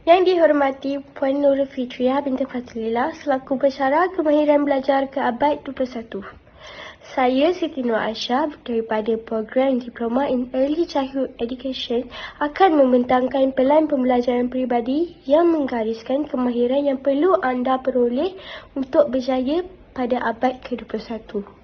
Yang dihormati Puan Nurul Fitriah binti Fazlillah selaku pensyarah kemahiran belajar ke abad 21. Saya Siti Nur Aisyah daripada program Diploma in Early Childhood Education akan membentangkan pelan pembelajaran peribadi yang menggariskan kemahiran yang perlu anda peroleh untuk berjaya pada abad ke-21.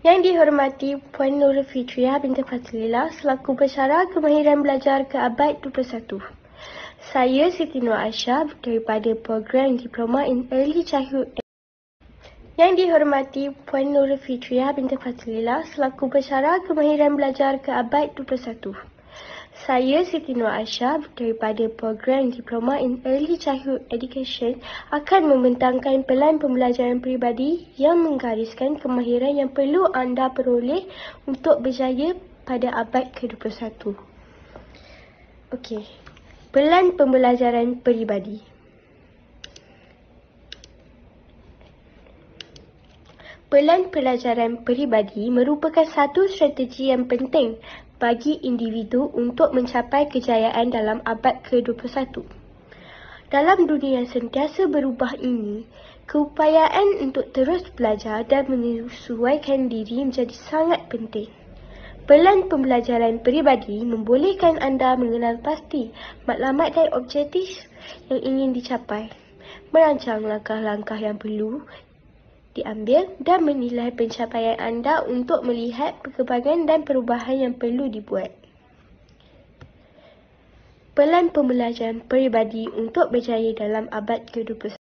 Yang dihormati Puan Nurul Fitriah binti Fazlillah selaku pensyarah kemahiran belajar ke abad 21. Saya Siti Nur Aisyah daripada program Diploma in Early Childhood Yang dihormati Puan Nurul Fitriah binti Fazlillah selaku pensyarah kemahiran belajar ke abad 21. Saya Siti Nur Aisyah daripada program Diploma in Early Childhood Education akan membentangkan pelan pembelajaran peribadi yang menggariskan kemahiran yang perlu anda peroleh untuk berjaya pada abad ke-21. Okey. Pelan pembelajaran peribadi. Pelan pelajaran peribadi merupakan satu strategi yang penting bagi individu untuk mencapai kejayaan dalam abad ke-21. Dalam dunia yang sentiasa berubah ini, keupayaan untuk terus belajar dan menyesuaikan diri menjadi sangat penting. Pelan pembelajaran peribadi membolehkan anda mengenal pasti matlamat dan objektif yang ingin dicapai, merancang langkah-langkah yang perlu diambil dan menilai pencapaian anda untuk melihat perkembangan dan perubahan yang perlu dibuat. Pelan pembelajaran peribadi untuk berjaya dalam abad ke-21.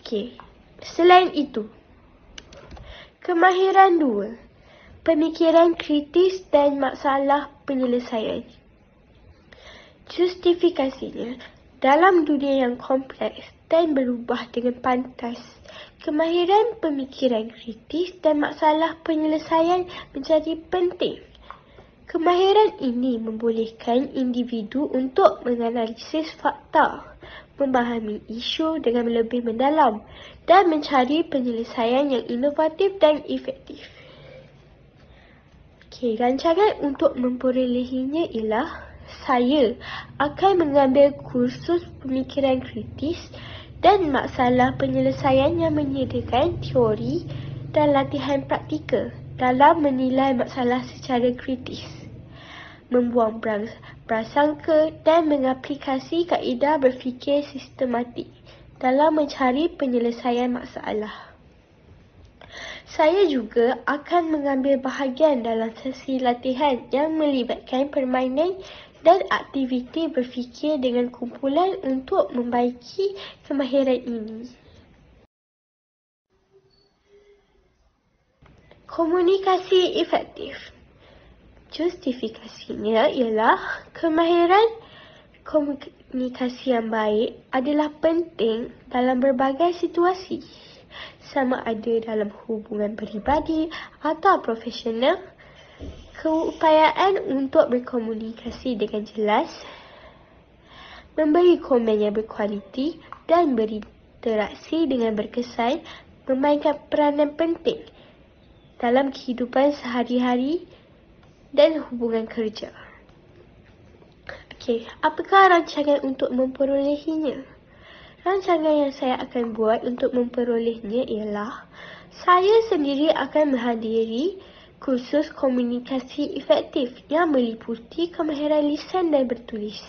Okey. Selain itu, kemahiran 2, pemikiran kritis dan masalah penyelesaian. Justifikasinya, dalam dunia yang kompleks dan berubah dengan pantas, kemahiran pemikiran kritis dan masalah penyelesaian menjadi penting. Kemahiran ini membolehkan individu untuk menganalisis fakta, memahami isu dengan lebih mendalam dan mencari penyelesaian yang inovatif dan efektif. Okey, rancangan untuk memperolehinya ialah saya akan mengambil kursus pemikiran kritis dan masalah penyelesaian yang menyediakan teori dan latihan praktikal dalam menilai masalah secara kritis, membuang prasangka dan mengaplikasi kaedah berfikir sistematik dalam mencari penyelesaian masalah. Saya juga akan mengambil bahagian dalam sesi latihan yang melibatkan permainan dan aktiviti berfikir dengan kumpulan untuk membaiki kemahiran ini. Komunikasi efektif. Justifikasinya ialah kemahiran komunikasi yang baik adalah penting dalam berbagai situasi, sama ada dalam hubungan peribadi atau profesional. Keupayaan untuk berkomunikasi dengan jelas, memberi komen yang berkualiti dan berinteraksi dengan berkesan memainkan peranan penting dalam kehidupan sehari-hari dan hubungan kerja. Okey, apakah rancangan untuk memperolehinya? Rancangan yang saya akan buat untuk memperolehnya ialah saya sendiri akan menghadiri kursus komunikasi efektif yang meliputi kemahiran lisan dan bertulis,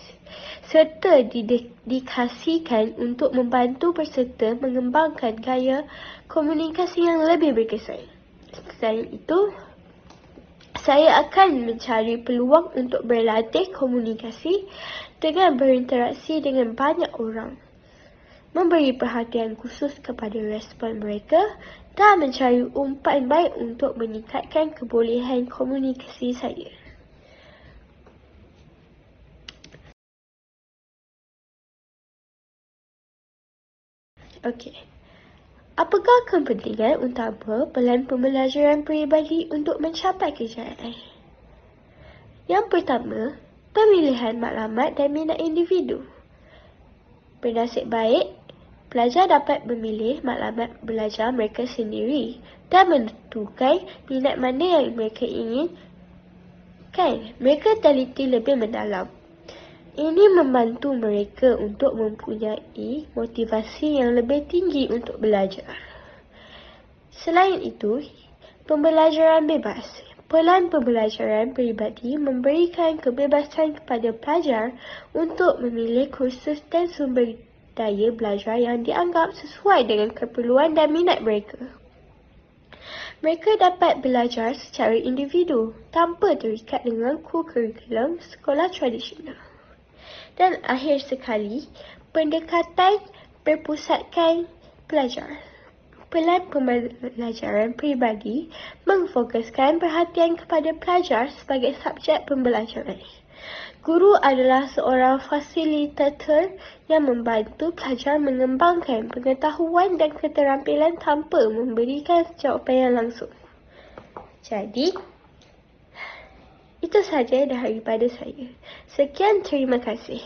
serta didedikasikan untuk membantu peserta mengembangkan gaya komunikasi yang lebih berkesan. Selain itu, saya akan mencari peluang untuk berlatih komunikasi dengan berinteraksi dengan banyak orang, memberi perhatian khusus kepada respon mereka dan mencari umpan baik untuk meningkatkan kebolehan komunikasi saya. Okey. Apakah kepentingan utama pelan pembelajaran peribadi untuk mencapai kejayaan? Yang pertama, pemilihan maklumat dan minat individu. Bernasib baik, pelajar dapat memilih maklumat belajar mereka sendiri dan menentukan minat mana yang mereka inginkan. Mereka teliti lebih mendalam. Ini membantu mereka untuk mempunyai motivasi yang lebih tinggi untuk belajar. Selain itu, pembelajaran bebas. Pelan pembelajaran peribadi memberikan kebebasan kepada pelajar untuk memilih kursus dan sumber daya belajar yang dianggap sesuai dengan keperluan dan minat mereka. Mereka dapat belajar secara individu tanpa terikat dengan kurikulum sekolah tradisional. Dan akhir sekali, pendekatan berpusatkan pelajar. Pelan pembelajaran peribadi memfokuskan perhatian kepada pelajar sebagai subjek pembelajaran. Guru adalah seorang fasilitator yang membantu pelajar mengembangkan pengetahuan dan keterampilan tanpa memberikan jawapan yang langsung. Jadi, itu sahaja daripada saya. Sekian, terima kasih.